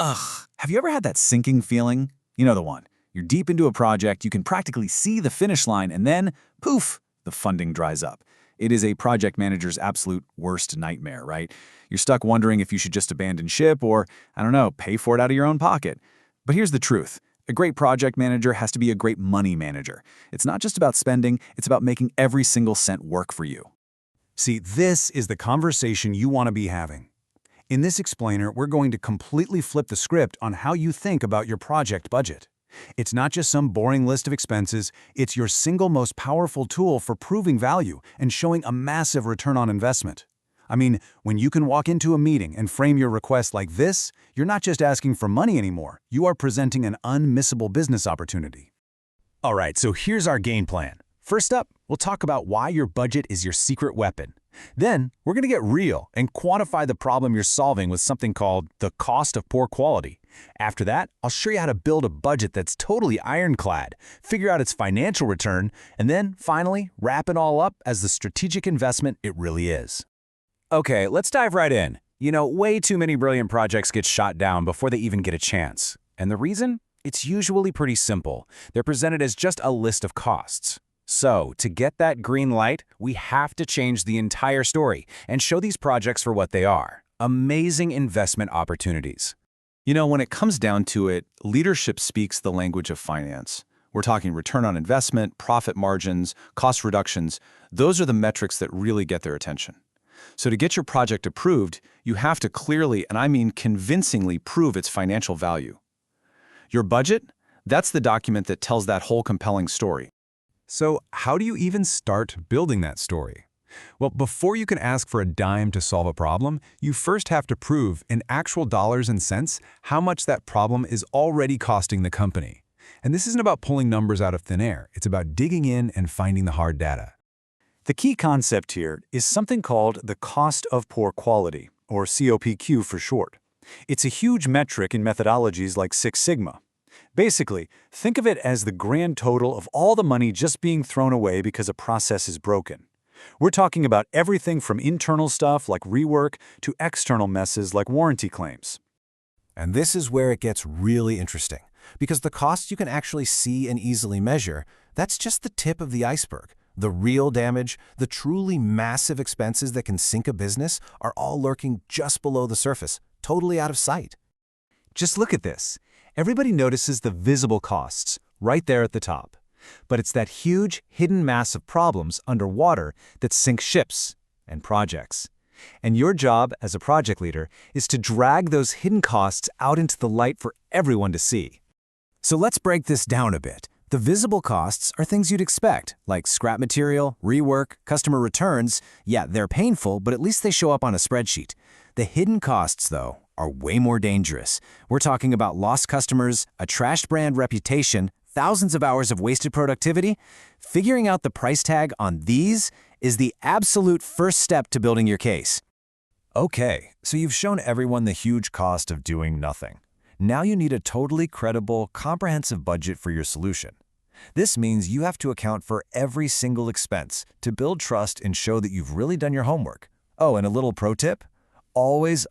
Ugh, have you ever had that sinking feeling? You know the one. You're deep into a project, you can practically see the finish line, and then, poof, the funding dries up. It is a project manager's absolute worst nightmare, right? You're stuck wondering if you should just abandon ship or, I don't know, pay for it out of your own pocket. But here's the truth. A great project manager has to be a great money manager. It's not just about spending, it's about making every single cent work for you. See, this is the conversation you want to be having. In this explainer, we're going to completely flip the script on how you think about your project budget. It's not just some boring list of expenses, it's your single most powerful tool for proving value and showing a massive return on investment. I mean, when you can walk into a meeting and frame your request like this, you're not just asking for money anymore, you are presenting an unmissable business opportunity. All right, so here's our game plan. First up, we'll talk about why your budget is your secret weapon. Then, we're going to get real and quantify the problem you're solving with something called the cost of poor quality. After that, I'll show you how to build a budget that's totally ironclad, figure out its financial return, and then, finally, wrap it all up as the strategic investment it really is. Okay, let's dive right in. You know, way too many brilliant projects get shot down before they even get a chance. And the reason? It's usually pretty simple. They're presented as just a list of costs. So, to get that green light, we have to change the entire story and show these projects for what they are: amazing investment opportunities. You know, when it comes down to it, leadership speaks the language of finance. We're talking return on investment, profit margins, cost reductions. Those are the metrics that really get their attention. So to get your project approved, you have to clearly, and I mean convincingly, prove its financial value. Your budget? That's the document that tells that whole compelling story. So how do you even start building that story? Well, before you can ask for a dime to solve a problem, you first have to prove in actual dollars and cents how much that problem is already costing the company. And this isn't about pulling numbers out of thin air. It's about digging in and finding the hard data. The key concept here is something called the cost of poor quality, or COPQ for short. It's a huge metric in methodologies like Six Sigma. Basically, think of it as the grand total of all the money just being thrown away because a process is broken. We're talking about everything from internal stuff like rework to external messes like warranty claims. And this is where it gets really interesting, because the costs you can actually see and easily measure, that's just the tip of the iceberg. The real damage, the truly massive expenses that can sink a business are all lurking just below the surface, totally out of sight. Just look at this. Everybody notices the visible costs right there at the top. But it's that huge, hidden mass of problems underwater that sink ships and projects. And your job as a project leader is to drag those hidden costs out into the light for everyone to see. So let's break this down a bit. The visible costs are things you'd expect, like scrap material, rework, customer returns. Yeah, they're painful, but at least they show up on a spreadsheet. The hidden costs, though, are way more dangerous. We're talking about lost customers, a trashed brand reputation, thousands of hours of wasted productivity. Figuring out the price tag on these is the absolute first step to building your case. Okay, so you've shown everyone the huge cost of doing nothing. Now you need a totally credible, comprehensive budget for your solution. This means you have to account for every single expense to build trust and show that you've really done your homework. Oh, and a little pro tip? Always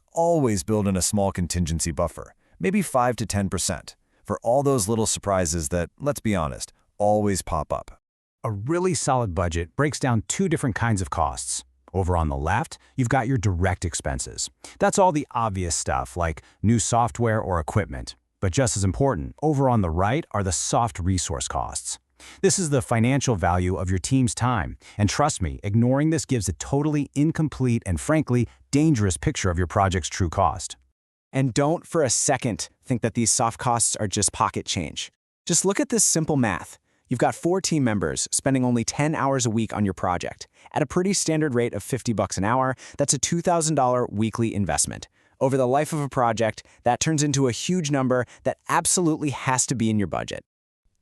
build in a small contingency buffer, maybe 5 to 10%, for all those little surprises that, let's be honest, always pop up. A really solid budget breaks down two different kinds of costs. Over on the left, you've got your direct expenses. That's all the obvious stuff like new software or equipment. But just as important, over on the right are the soft resource costs. This is the financial value of your team's time. And trust me, ignoring this gives a totally incomplete and frankly, dangerous picture of your project's true cost. And don't for a second think that these soft costs are just pocket change. Just look at this simple math. You've got 4 team members spending only 10 hours a week on your project. At a pretty standard rate of $50 an hour, that's a $2,000 weekly investment. Over the life of a project, that turns into a huge number that absolutely has to be in your budget.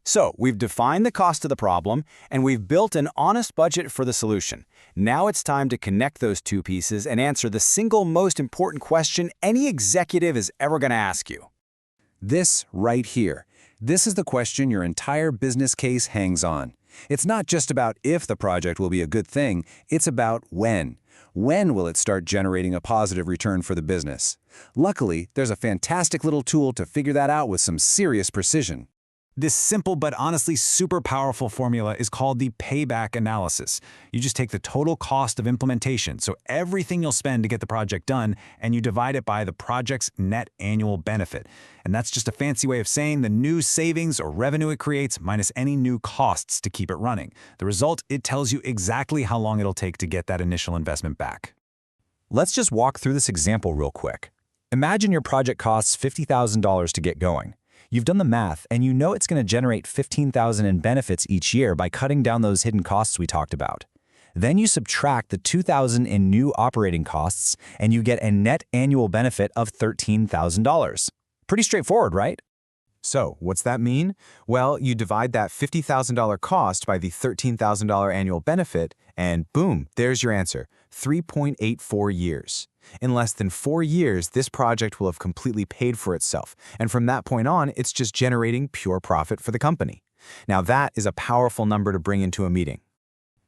So, we've defined the cost of the problem, and we've built an honest budget for the solution. Now it's time to connect those two pieces and answer the single most important question any executive is ever going to ask you. This right here. This is the question your entire business case hangs on. It's not just about if the project will be a good thing, it's about when. When will it start generating a positive return for the business? Luckily, there's a fantastic little tool to figure that out with some serious precision. This simple but honestly super powerful formula is called the payback analysis. You just take the total cost of implementation, so everything you'll spend to get the project done, and you divide it by the project's net annual benefit. And that's just a fancy way of saying the new savings or revenue it creates minus any new costs to keep it running. The result, it tells you exactly how long it'll take to get that initial investment back. Let's just walk through this example real quick. Imagine your project costs $50,000 to get going. You've done the math, and you know it's going to generate $15,000 in benefits each year by cutting down those hidden costs we talked about. Then you subtract the $2,000 in new operating costs, and you get a net annual benefit of $13,000. Pretty straightforward, right? So, what's that mean? Well, you divide that $50,000 cost by the $13,000 annual benefit, and boom, there's your answer, 3.84 years. In less than 4 years, this project will have completely paid for itself, and from that point on, it's just generating pure profit for the company. Now that is a powerful number to bring into a meeting.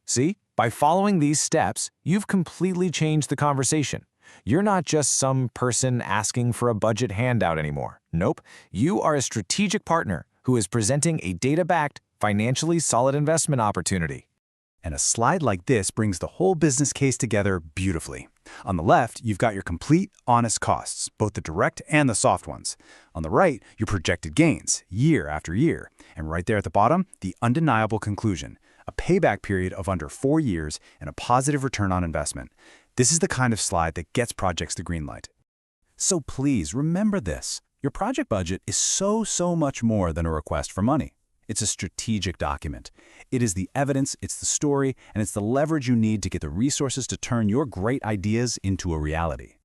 See, by following these steps, you've completely changed the conversation. You're not just some person asking for a budget handout anymore. Nope, you are a strategic partner who is presenting a data-backed, financially solid investment opportunity. And a slide like this brings the whole business case together beautifully. On the left, you've got your complete, honest costs, both the direct and the soft ones. On the right, your projected gains, year after year. And right there at the bottom, the undeniable conclusion, a payback period of under 4 years and a positive return on investment. This is the kind of slide that gets projects the green light. So please remember this. Your project budget is so much more than a request for money. It's a strategic document. It is the evidence, it's the story, and it's the leverage you need to get the resources to turn your great ideas into a reality.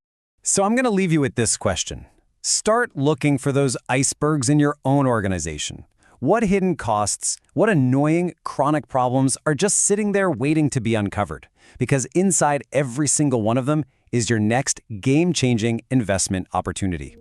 So I'm going to leave you with this question. Start looking for those icebergs in your own organization. What hidden costs, what annoying, chronic problems are just sitting there waiting to be uncovered? Because inside every single one of them is your next game-changing investment opportunity.